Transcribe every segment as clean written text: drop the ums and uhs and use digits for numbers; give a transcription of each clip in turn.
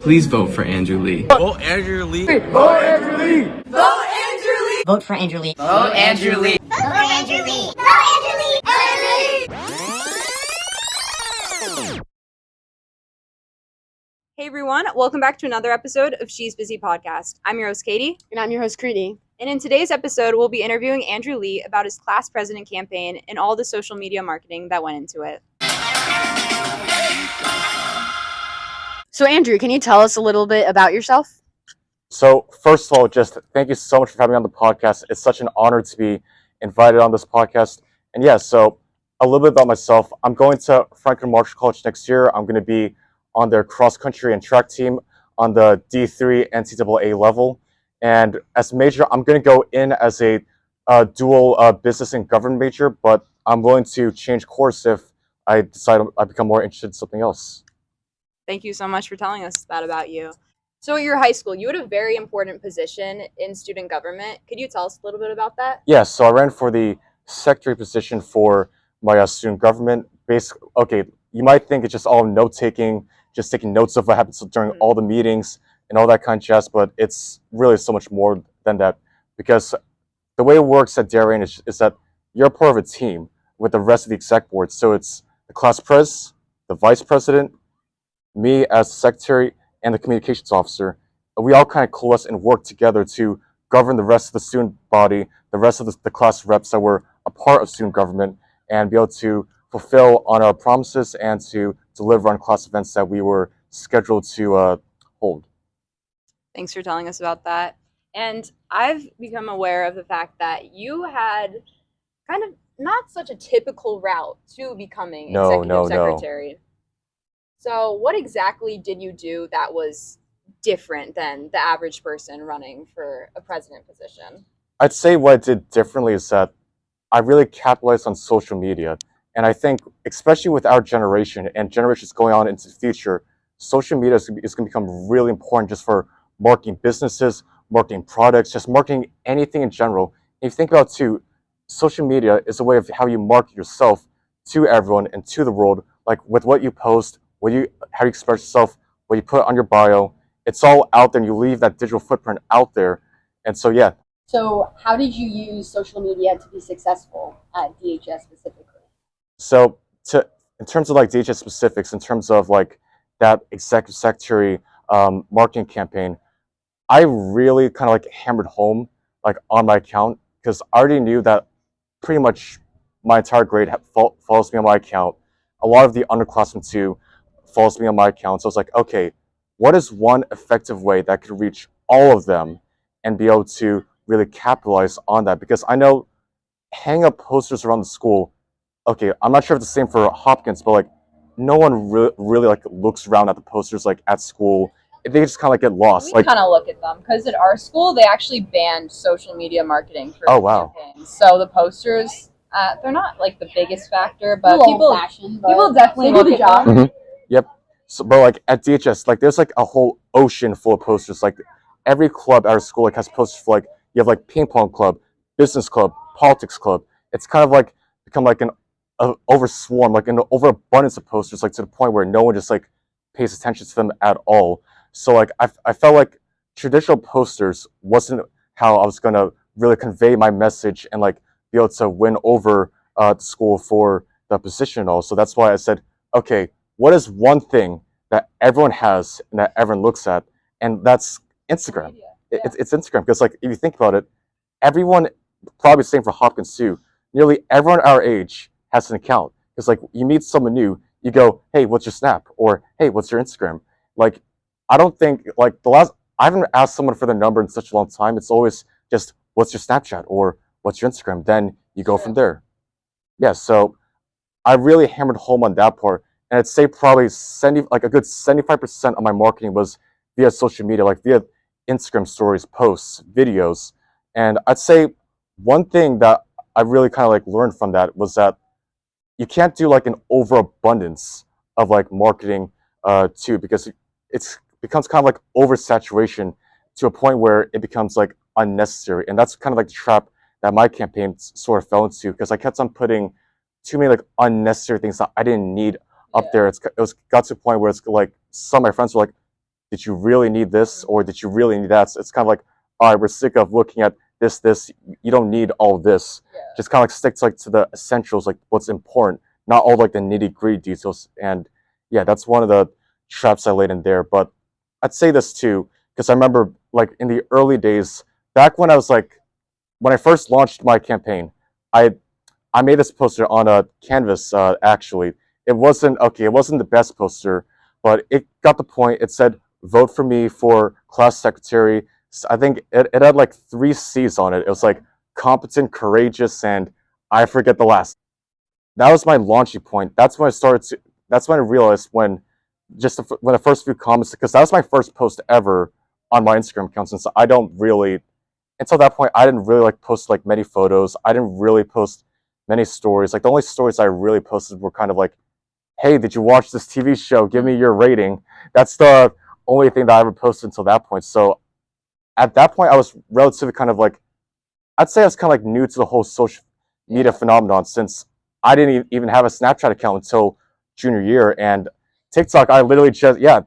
Please vote for Andrew Lee. Vote Andrew Lee. Vote Andrew Lee. Vote Andrew Lee. Vote for Andrew Lee. Vote Andrew Lee. Vote for Andrew Lee. Vote Andrew Lee. Vote Andrew Lee. Hey everyone, welcome back to another episode of She's Busy Podcast. I'm your host Katie. And I'm your host Creedy. And in today's episode, we'll be interviewing Andrew Lee about his class president campaign and all the social media marketing that went into it. So Andrew, can you tell us a little bit about yourself? So first of all, just thank you so much for having me on the podcast. It's such an honor to be invited on this podcast. And yeah, so a little bit about myself. I'm going to Franklin Marshall College next year. I'm going to be on their cross country and track team on the D3 NCAA level. And as a major, I'm going to go in as a dual business and government major, but I'm willing to change course if I decide I become more interested in something else. Thank you so much for telling us that about you. So at your high school, you had a very important position in student government. Could you tell us a little bit about that? Yeah, so I ran for the secretary position for my student government. Okay, you might think it's just all note-taking, just taking notes of what happens during all the meetings and all that kind of jazz, but it's really so much more than that, because the way it works at Darien is that you're part of a team with the rest of the exec board. So it's the class pres, the vice president, me as secretary, and the communications officer. We all kind of coalesce and work together to govern the rest of the student body, the rest of the class reps that were a part of student government, and be able to fulfill on our promises and to deliver on class events that we were scheduled to hold. Thanks for telling us about that. And I've become aware of the fact that you had kind of not such a typical route to becoming executive secretary. So what exactly did you do that was different than the average person running for a president position? I'd say what I did differently is that I really capitalized on social media. And I think, especially with our generation and generations going on into the future, social media is going to become really important just for marketing businesses, marketing products, just marketing anything in general. If you think about it too, social media is a way of how you market yourself to everyone and to the world, like with what you post, how you express yourself, what you put on your bio. It's all out there and you leave that digital footprint out there. And so, yeah. So how did you use social media to be successful at DHS specifically? So in terms of like DHS specifics, in terms of like that executive secretary marketing campaign, I really kind of like hammered home like on my account, because I already knew that pretty much my entire grade follows me on my account. A lot of the underclassmen too follows me on my account. So I was like, okay, what is one effective way that could reach all of them and be able to really capitalize on that? Because I know hanging up posters around the school, okay, I'm not sure if it's the same for Hopkins, but like no one really like looks around at the posters like at school. They just kind of like get lost. We kind of look at them because at our school they actually banned social media marketing for campaigns. So the posters, they're not like the biggest factor, but people definitely do the job. Mm-hmm. Yep. So, but like at DHS, like there's like a whole ocean full of posters. Like every club at our school like has posters for like, you have like ping pong club, business club, politics club. It's kind of like become like an overswarm, like an overabundance of posters, like to the point where no one just like pays attention to them at all. So like I felt like traditional posters wasn't how I was gonna really convey my message and like be able to win over the school for the position and all. So that's why I said, okay, what is one thing that everyone has and that everyone looks at? And that's Instagram. It's Instagram, because like if you think about it, everyone, probably the same for Hopkins too, nearly everyone our age has an account. Because like you meet someone new, you go, hey, what's your Snap? Or hey, what's your Instagram? Like I don't think like I haven't asked someone for their number in such a long time. It's always just what's your Snapchat or what's your Instagram? Then you go from there. Yeah, so I really hammered home on that part. And I'd say probably a good 75% of my marketing was via social media, like via Instagram stories, posts, videos. And I'd say one thing that I really kind of like learned from that was that you can't do like an overabundance of like marketing too, because it becomes kind of like oversaturation to a point where it becomes like unnecessary. And that's kind of like the trap that my campaign sort of fell into, because I kept on putting too many like unnecessary things that I didn't need up there. It got to a point where it's like some of my friends were like, did you really need this, or did you really need that? So it's kind of like, all right, we're sick of looking at this. You don't need all this. Yeah. Just kind of like stick to, like, to the essentials, like what's important, not all like the nitty gritty details. And yeah, that's one of the traps I laid in there. But I'd say this too, because I remember like in the early days, back when I was like, when I first launched my campaign, I I made this poster on a canvas. Actually, it wasn't okay. It wasn't the best poster, but it got the point. It said, "Vote for me for class secretary." I think it had like 3 C's on it. It was like competent, courageous, and I forget the last. That was my launching point. That's when I started to. That's when I realized when when the first few comments, because that was my first post ever on my Instagram account. Since I don't really, until that point, I didn't really like post like many photos. I didn't really post many stories. Like the only stories I really posted were kind of like, "Hey, did you watch this TV show? Give me your rating." That's the only thing that I ever posted until that point. So at that point, I was relatively kind of like, I'd say I was kind of like new to the whole social media phenomenon, since I didn't even have a Snapchat account until junior year. And TikTok, I literally just, yeah,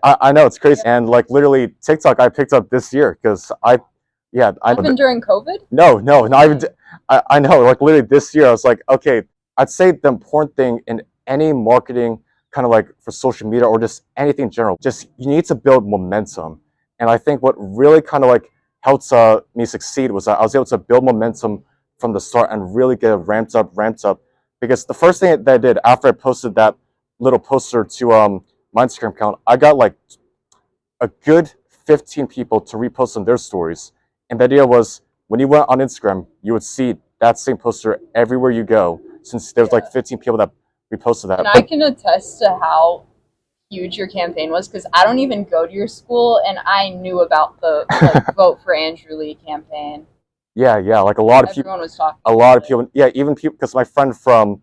I know it's crazy. And like literally TikTok, I picked up this year because Happened during COVID? No, not even. I know, like literally this year, I was like, okay, I'd say the important thing in any marketing, kind of like for social media or just anything in general, just you need to build momentum. And I think what really kind of like helped me succeed was that I was able to build momentum from the start and really get it ramped up. Because the first thing that I did after I posted that little poster to my Instagram account, I got like a good 15 people to repost on their stories. And the idea was, when you went on Instagram, you would see that same poster everywhere you go, since there's like 15 people that reposted that. And I can attest to how huge your campaign was, because I don't even go to your school, and I knew about the like, Vote for Andrew Lee campaign. Yeah, like a lot of people. Everyone was talking. A lot of people. Yeah, even people, because my friend from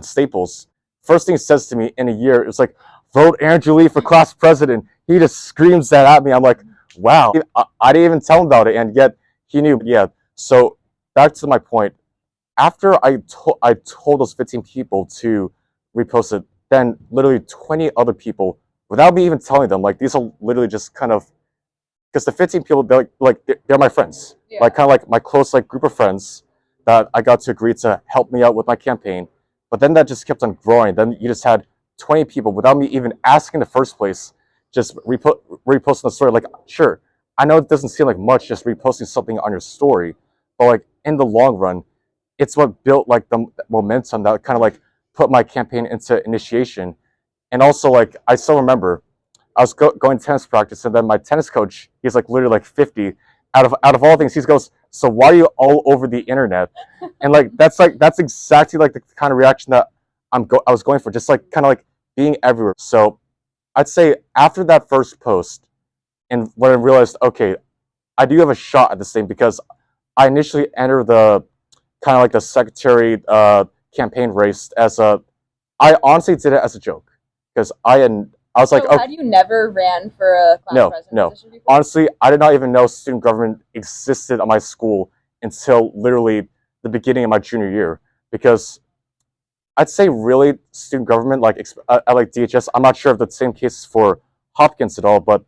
Staples, first thing he says to me in a year, it was like, "Vote Andrew Lee for class president." He just screams that at me. I'm like, wow. I didn't even tell him about it, and yet he knew. Yeah. So back to my point. After I told those 15 people to repost it, then literally 20 other people, without me even telling them, like these are literally just kind of, because the 15 people, they're my friends, like kind of like my close like group of friends that I got to agree to help me out with my campaign. But then that just kept on growing. Then you just had 20 people without me even asking in the first place, just reposting the story. Like, sure, I know it doesn't seem like much just reposting something on your story, but like in the long run, it's what built like the momentum that kind of like put my campaign into initiation. And also, like, I still remember I was going to tennis practice, and then my tennis coach, he's like literally like 50. Out of all things, he goes, "So why are you all over the internet?" And like that's exactly like the kind of reaction that I was going for, just like kind of like being everywhere. So I'd say after that first post, and when I realized, okay, I do have a shot at this thing, because I initially entered the kind of like the secretary campaign race as a. I honestly did it as a joke, because I was like, so had you never ran for a class president position before? Honestly, I did not even know student government existed at my school until literally the beginning of my junior year. Because I'd say really student government, like at like DHS, I'm not sure if the same case for Hopkins at all, but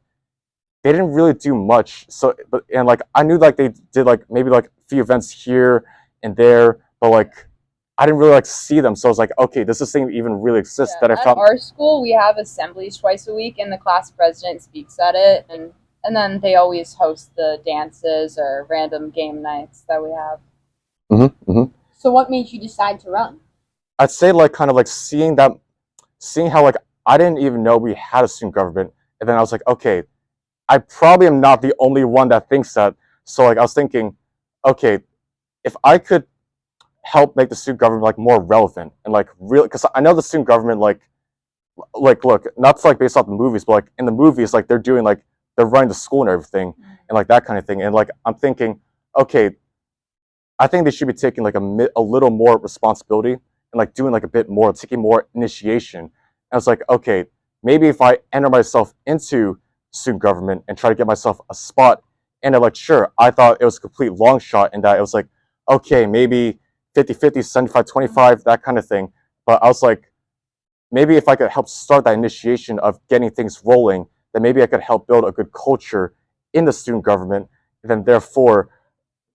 they didn't really do much. So, and like I knew like they did like maybe like a few events here and there, but like I didn't really like see them. So I was like, okay, does this thing even really exist? That I found. At our school, we have assemblies twice a week, and the class president speaks at it, and then they always host the dances or random game nights that we have. So what made you decide to run? I'd say like kind of like seeing how like I didn't even know we had a student government, and then I was like, okay, I probably am not the only one that thinks that. So like I was thinking, okay, if I could help make the student government like more relevant and like real, because I know the student government like look, not to, like based off the movies, but like in the movies, like they're running the school and everything, and like that kind of thing. And like I'm thinking, okay, I think they should be taking like a little more responsibility and like doing like a bit more, taking more initiation. And I was like, okay, maybe if I enter myself into student government and try to get myself a spot, and like sure, I thought it was a complete long shot, and that it was like, okay, maybe 50-50, 75-25, that kind of thing. But I was like, maybe if I could help start that initiation of getting things rolling, then maybe I could help build a good culture in the student government, and then therefore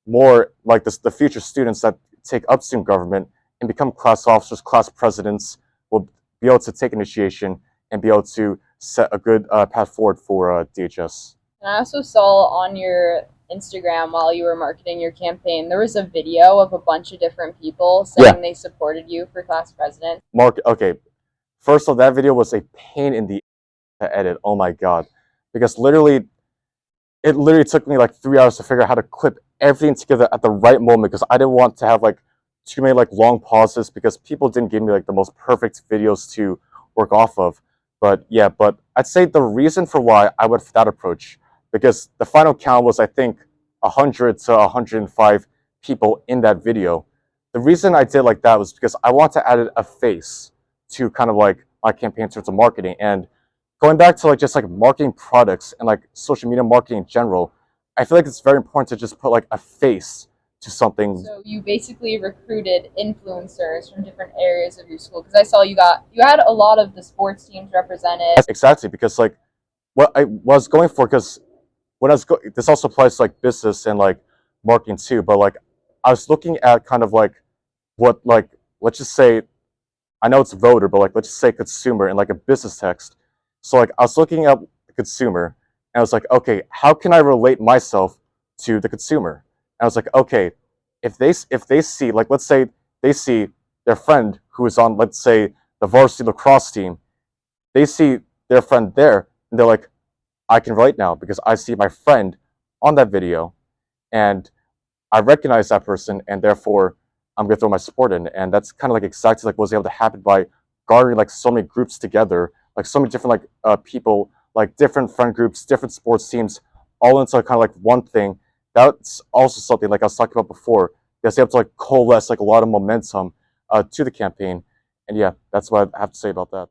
more like the future students that take up student government and become class officers, class presidents, will be able to take initiation and be able to set a good path forward for DHS. And I also saw on your Instagram while you were marketing your campaign, there was a video of a bunch of different people saying they supported you for class president. Okay. First of all, that video was a pain in the to edit. Oh my god. Because it literally took me like 3 hours to figure out how to clip everything together at the right moment, because I didn't want to have like too many like long pauses, because people didn't give me like the most perfect videos to work off of. But yeah, but I'd say the reason for why I went for that approach, because the final count was, I think, 100 to 105 people in that video. The reason I did like that was because I want to add a face to kind of like my campaign in terms of marketing. And going back to like just like marketing products and like social media marketing in general, I feel like it's very important to just put like a face to something. So you basically recruited influencers from different areas of your school, because I saw you had a lot of the sports teams represented. Exactly, because like what I was going for, because when I was this also applies to like business and like marketing too, but like I was looking at kind of like what, like, let's just say, I know it's voter, but like let's just say consumer in like a business text. So like I was looking at the consumer and I was like, okay, how can I relate myself to the consumer? And I was like, okay, if they see, like, let's say they see their friend who is on, let's say, the varsity lacrosse team, they see their friend there and they're like, I can relate now because I see my friend on that video and I recognize that person, and therefore I'm gonna throw my support in. And that's kind of like exactly like what was able to happen by garnering like so many groups together, like so many different like people, like different friend groups, different sports teams, all into kind of like one thing. That's also something like I was talking about before. That's able to like coalesce like a lot of momentum to the campaign. And yeah, that's what I have to say about that.